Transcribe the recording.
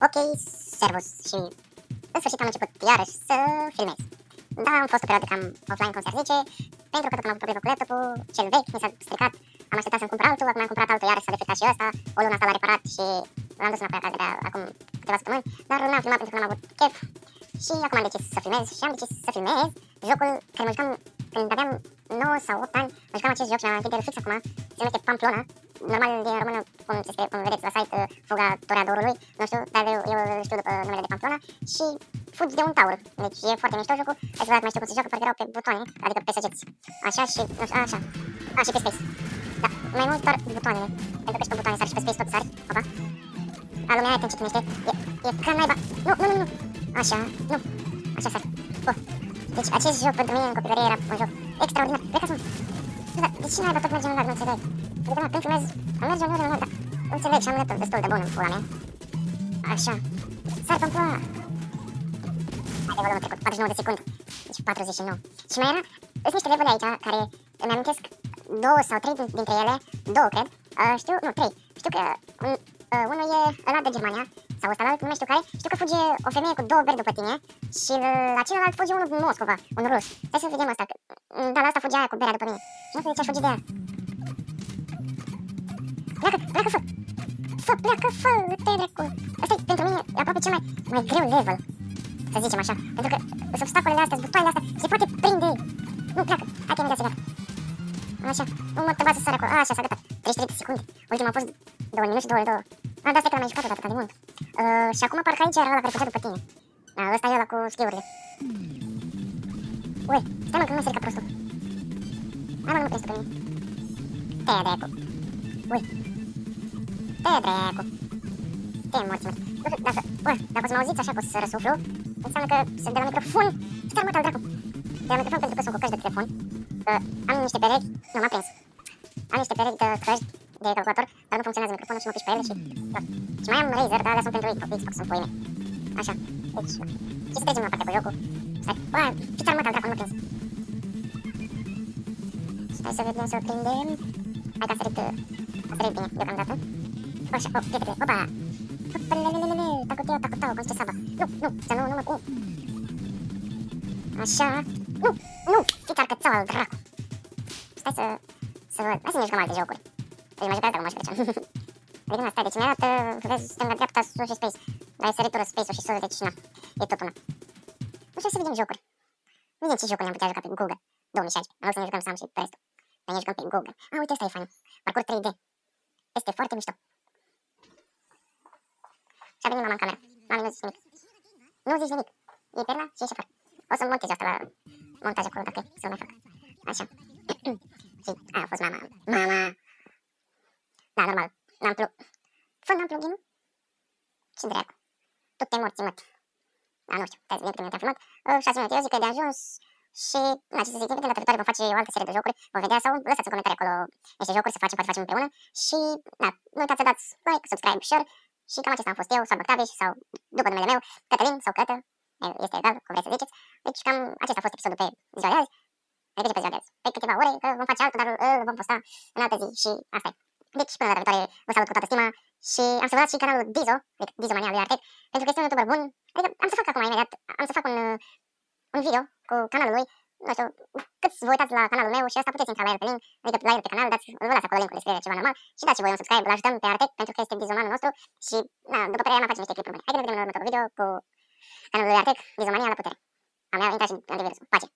Ok, servus și în sfârșit am început iarăși să filmez. Da, am fost o perioadă cam offline, cum s-ar zice, pentru că tot am avut probleme cu laptopul, cel vechi mi s-a stricat, am așteptat să-mi cumpăr altul, acum am cumpărat altul, iarăși s-a defectat și ăsta, o lună asta l-a reparat și l-am dus înapoi acasă de acum câteva săptămâni, dar n-am filmat pentru că n-am avut chef și acum am decis să filmez și am decis să filmez jocul care mă jucam când aveam 9 sau 8 ani, mă jucam acest joc și mi-am amintit de el fix acum, se numește Pamplona, normal din română, cum se scrie, cum vedeți la site, Fuga Toreadorului, nu știu, dar eu îl știu după numele de Pamplona și fugi de un taur, deci e foarte mișto jocul, hai să văd mai știu cum se joacă, parcă erau pe butoane, adică pe săgeți, așa și, nu știu, așa, și pe space, da, mai mult doar butoanele, pentru că și pe butoane sari și pe space tot sari, opa, a lumea aia te încetinește, e ca naiba, nu, așa, nu, așa sari, deci acest joc pentru mine în copilărie era un joc extraordinar, plecați mă, dar de ce naiba tot mergem în lag, nu înțeleg, adică mă, când filmez, merge în lag, dar nu înțeleg și am laptop destul de bun în pula mea, așa, sari Pamplona. Levelul a trecut 49 de secunde, deci 49. Și mai era, sunt niște levele aici care îmi amintesc 2 sau 3 dintre ele, 2 cred, știu, nu 3, știu că unul e ăla de Germania, sau ăsta alt, nu mai știu care, știu că fuge o femeie cu 2 beri după tine și la celălalt fuge unul din Moscova, un rus. Stai să vedem asta, da, la asta fuge aia cu berea după mine. Și nu știu de ce aș fugi de aia. Pleacă, fă, te dracu. Asta e pentru mine aproape cel mai greu level, să zicem așa, pentru că sunt obstacolele astea, butoanele astea, se poate prinde. Nu, pleacă, hai că imediat se gata. Așa, nu mă trebuie să sar acolo, așa s-a gătat, 33 de secunde, ultima a fost 2 minute și 2 ore 2. Ah, da, stai că l-am mai jucat atât de mult. Și acum parcă aici era ăla care fugea după tine. Ăsta e ăla cu schiurile. Ui, stai mă că nu mi-a stricat prostul. Hai mă, nu prins tu pe mine. Te-ia dracu. Ui. Te-ia dracu. Te-ia morți. Nu știu, dacă o să mă auziți așa că o să răsuflu, înseamnă că sunt de la microfon. Stai mă, dracu. De la microfon pentru că sunt cu căști de telefon. Am niște perechi, nu m-a prins. Am niște perechi de căști de calculator, dar nu funcționează microfonul și mă piși pe ele și tot. Și mai am Razer, dar alea sunt pentru Xbox, sunt puine. Așa, deci, ce să trecem la partea cu jocul? Stai, fiți armata, dracu, nu mă prins. Stai să vedem, să o prindem. Hai că a sărit bine, deocamdată. Așa, prietene, opa! Hopalelelele, tacutau, cum zice Saba. Nu, să nu mă cum. Așa, nu, fiți arcățau al dracu. Stai să văd, hai să ne jucăm alte jocuri. Deci mă jucat dacă mă jucat. Adică stai, deci mi-a dat, vezi, stânga, dreapta, sus și space. Dar e săritură, space-ul și sus, deci na, e tot una. Nu știu să vedem jocuri. Vedem ce jocuri ne-am putea juca pe Google 2016. Am vrut să ne jucăm Sam și pe restul. Dar ne jucăm pe Google. Uite, ăsta e fain. Parcurs 3D. Este foarte mișto. Și a venit mama în cameră. Mami, nu zici nimic. Nu zici nimic. E perna și ieși afară. O să montez asta la montaj acolo, dacă să o mai fac. Așa. Și aia a fost mama. Da, normal. N-am plugin? Ce dracu? Tu te morți, mă. Da, nu știu, stai să vedem câte minute am filmat. 6 minute, eu zic că e de ajuns. Și, na, ce să zic, data viitoare vom face o altă serie de jocuri, vom vedea sau lăsați în comentarii acolo niște jocuri să facem, poate facem împreună. Și, na, nu uitați să dați like, subscribe, share. Și cam acesta am fost eu, sau Bactaviș, sau după numele meu, Cătălin sau Cătă, este egal, cum vreți să ziceți. Deci cam acesta a fost episodul pe ziua de azi. Adică pe ziua de azi. Pe câteva ore, că vom face altul, dar îl vom posta în altă zi și asta e. Deci, până data viitoare, vă salut cu toată stima și am să vă dați și canalul Dizo, adică Dizomania lui Artec, pentru că este un youtuber bun. Adică am să fac acum imediat, am să fac un video cu canalul lui, nu știu, cât vă uitați la canalul meu și asta puteți intra la el pe link, adică la el pe canal, vă las acolo linkul, descriere ceva normal și dați și voi un subscribe, îl ajutăm pe Artec pentru că este Dizomanul nostru și, na, după părerea mea face niște clipuri bune. Hai că ne vedem în următorul video cu canalul lui Artec, Dizomania la putere. Am intrat și în antivirus. Pace!